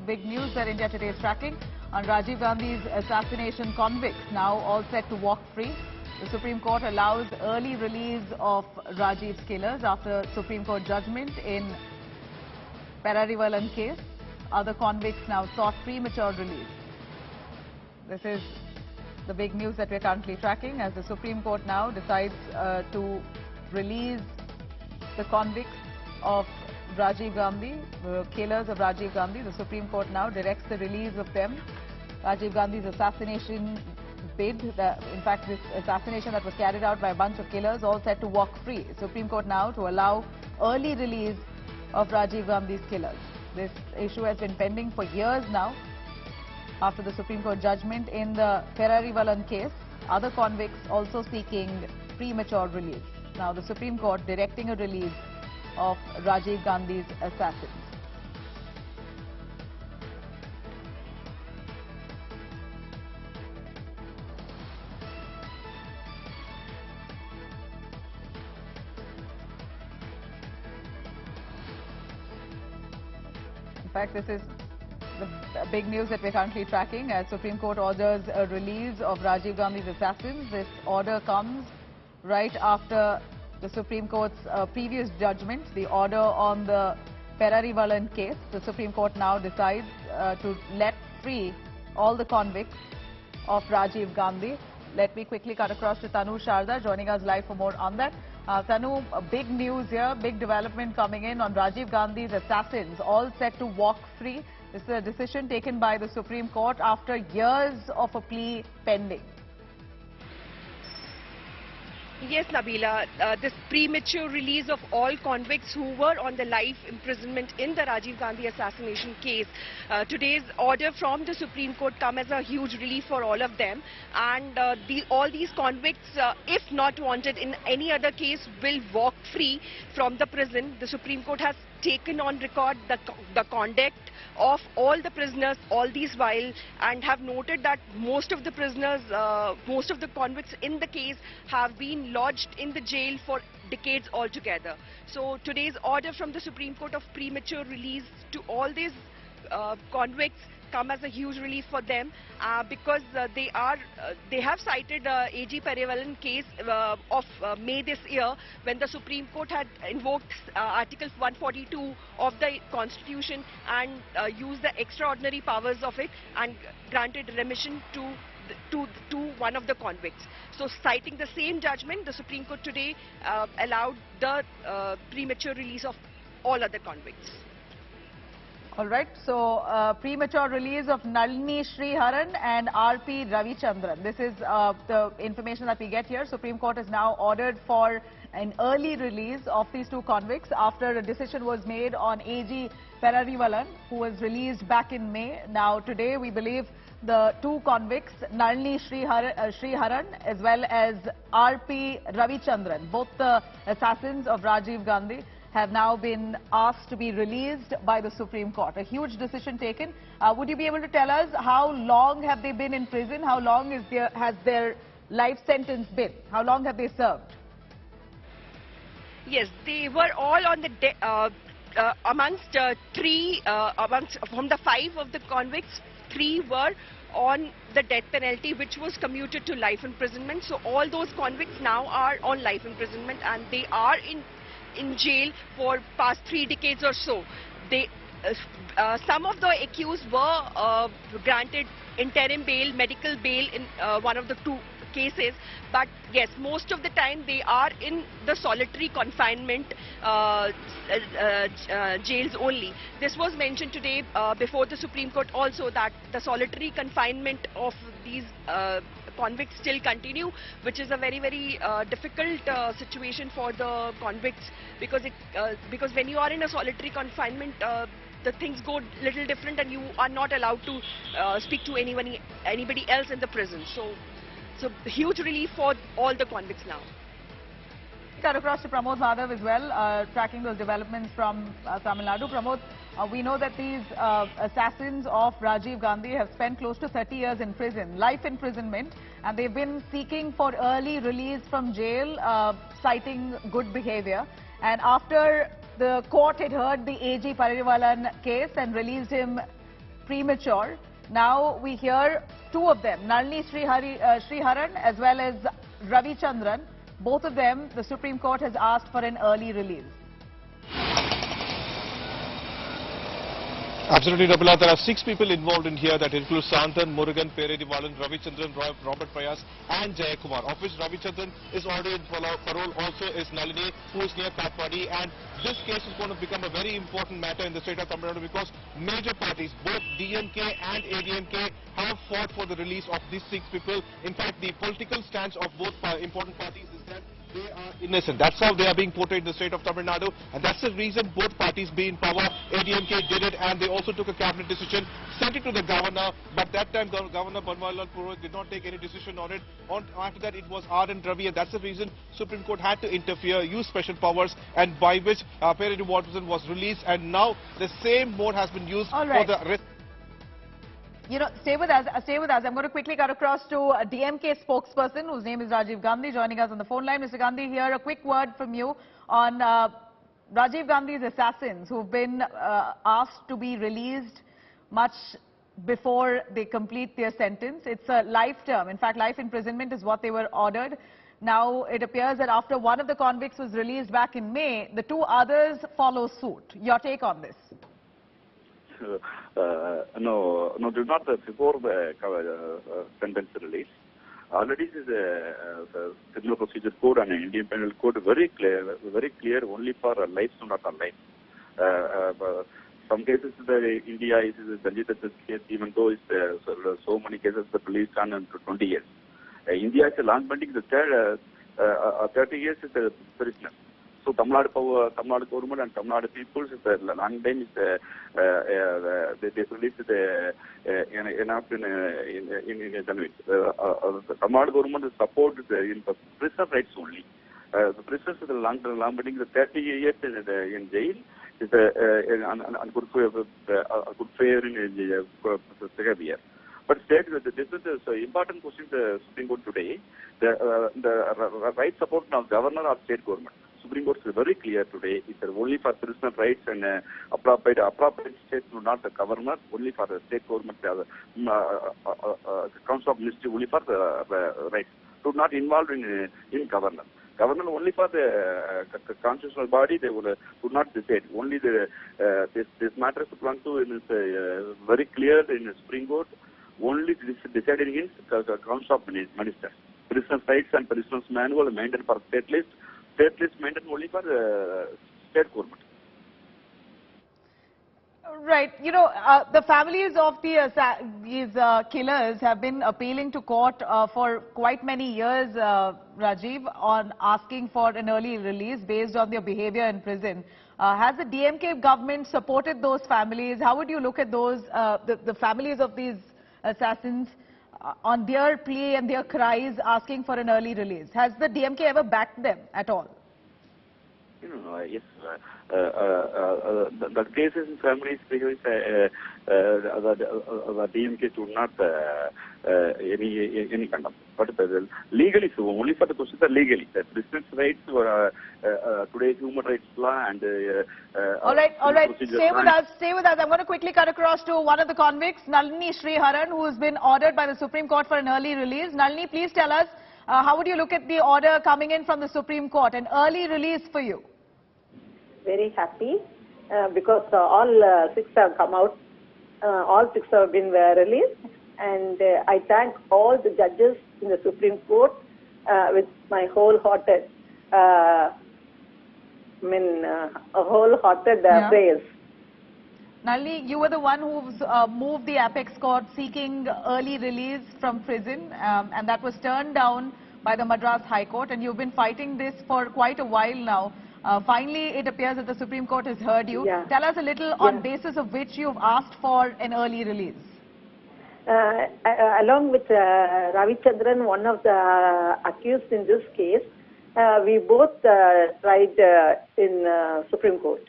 big news that India Today is tracking on Rajiv Gandhi's assassination. Convicts now all set to walk free. The Supreme Court allows early release of Rajiv's killers after Supreme Court judgment in Perarivalan case. Other convicts now sought premature release. This is the big news that we're currently tracking as the Supreme Court now decides to release the convicts of Rajiv Gandhi, the killers of Rajiv Gandhi. The Supreme Court now directs the release of them. Rajiv Gandhi's assassination bid, in fact this assassination that was carried out by a bunch of killers, all set to walk free. Supreme Court now to allow early release of Rajiv Gandhi's killers. This issue has been pending for years now. After the Supreme Court judgment in the Perarivalan case, other convicts also seeking premature release. Now the Supreme Court directing a release of Rajiv Gandhi's assassins. In fact, this is the big news that we're currently tracking as Supreme Court orders a release of Rajiv Gandhi's assassins. This order comes right after the Supreme Court's previous judgment, the order on the Perarivalan case. The Supreme Court now decides to let free all the convicts of Rajiv Gandhi. Let me quickly cut across to Tanu Sharda, joining us live for more on that. Tanu, big news here, big development coming in on Rajiv Gandhi's assassins, all set to walk free. This is a decision taken by the Supreme Court after years of a plea pending. Yes, Nabila, this premature release of all convicts who were on the life imprisonment in the Rajiv Gandhi assassination case. Today's order from the Supreme Court come as a huge relief for all of them, and all these convicts, if not wanted in any other case, will walk free from the prison. The Supreme Court has taken on record the conduct of all the prisoners all these while, and have noted that most of the prisoners, most of the convicts in the case have been lodged in the jail for decades altogether. So today's order from the Supreme Court of premature release to all these convicts come as a huge relief for them because they have cited AG Perarivalan case of May this year, when the Supreme Court had invoked Article 142 of the Constitution and used the extraordinary powers of it and granted remission to one of the convicts. So citing the same judgment, the Supreme Court today allowed the premature release of all other convicts. All right, so premature release of Nalini Sriharan and RP Ravichandran. This is the information that we get here. Supreme Court has now ordered for an early release of these two convicts after a decision was made on AG Perarivalan, who was released back in May. Now today we believe the two convicts, Nalini Sriharan as well as RP Ravichandran, both the assassins of Rajiv Gandhi, have now been asked to be released by the Supreme Court. A huge decision taken. Would you be able to tell us how long have they been in prison? How long has their life sentence been? How long have they served? Yes, they were all on the amongst from the 5 of the convicts, 3 were on the death penalty, which was commuted to life imprisonment. So all those convicts now are on life imprisonment, and they are in jail for past 3 decades or so. Some of the accused were granted interim bail, medical bail in one of the 2 cases, but yes, most of the time they are in the solitary confinement jails only. This was mentioned today before the Supreme Court also, that the solitary confinement of these convicts still continue, which is a very, very difficult situation for the convicts, because when you are in a solitary confinement, the things go little different, and you are not allowed to speak to anybody else in the prison. So huge relief for all the convicts now. Cut across to Pramod Madhav as well, tracking those developments from Tamil Nadu. Pramod, we know that these assassins of Rajiv Gandhi have spent close to 30 years in prison, life imprisonment, and they've been seeking for early release from jail, citing good behavior. And after the court had heard the AG Perarivalan case and released him premature. Now we hear two of them, Nalini Sriharan as well as Ravichandran. Both of them, the Supreme Court has asked for an early release. Absolutely, Nabila. There are 6 people involved in here. That includes Santhan, Murugan, Perarivalan, Ravichandran, Robert Payas and Jayakumar. Of which Ravichandran is already in parole. Also is Nalini, who is near Katpadi. And this case is going to become a very important matter in the state of Tamil Nadu because major parties, both DMK and ADMK, have fought for the release of these 6 people. In fact, the political stance of both important parties is that they are innocent. That's how they are being portrayed in the state of Tamil Nadu, and that's the reason both parties being in power. ADMK did it, and they also took a cabinet decision, sent it to the governor, but that time Governor Perarivalan did not take any decision on it. After that, it was R and Ravi, and that's the reason Supreme Court had to interfere, use special powers, and by which Perarivalan was released, and now the same mode has been used for the rest. You know, stay with us. I'm going to quickly cut across to a DMK spokesperson whose name is Rajiv Gandhi, joining us on the phone line. Mr. Gandhi, here a quick word from you on Rajiv Gandhi's assassins who've been asked to be released much before they complete their sentence. It's a life term. In fact, life imprisonment is what they were ordered. Now, it appears that after one of the convicts was released back in May, the 2 others follow suit. Your take on this? No, do not before the sentence release. Already the criminal procedure code and Indian penal code very clear only for life, not on life. Some cases India is the latest case, even though it's so many cases the police done in 20 years. India is a long pending, the 30 years is a prisoner. So Tamil Nadu government and Tamil Nadu people, the long time is they released enough in January. The Tamil Nadu government supports in the prisoner rights only. The prisoners is the long pending, the 30 years in jail is a good fare in behavior. But state, this is the important question the Supreme Court today. The right support of governor or state government. Supreme Court is very clear today. It's only for prisoner rights and appropriate states, not the governor, only for the state government, Council of Ministry, only for the rights. So not involved in governor. Governor only for the constitutional body, they would not decide. Only this matter is belong to is very clear in the Supreme Court. Only decided against the Council of Ministers. Prisoner rights and prisoners manual maintained for state list. State list maintained only for state government. Right. You know, the families of these killers have been appealing to court for quite many years, Rajiv, on asking for an early release based on their behavior in prison. Has the DMK government supported those families? How would you look at those, the families of these assassins on their plea and their cries asking for an early release? Has the DMK ever backed them at all? Yes. The cases in families, the DMK do not any kind of. But legally, so only for the question of legally, the prisoners' rights, today's human rights law and all right. Stay with us. I'm going to quickly cut across to one of the convicts, Nalini Sriharan, who has been ordered by the Supreme Court for an early release. Nalini, please tell us, how would you look at the order coming in from the Supreme Court, an early release for you? Very happy because all 6 have come out, all 6 have been released, and I thank all the judges in the Supreme Court with my wholehearted, praise. Nalini, you were the one who's moved the apex court seeking early release from prison, and that was turned down by the Madras High Court, and you've been fighting this for quite a while now. Finally, it appears that the Supreme Court has heard you. Yeah. Tell us a little on basis of which you've asked for an early release. Along with Ravichandran, one of the accused in this case, we both tried in Supreme Court.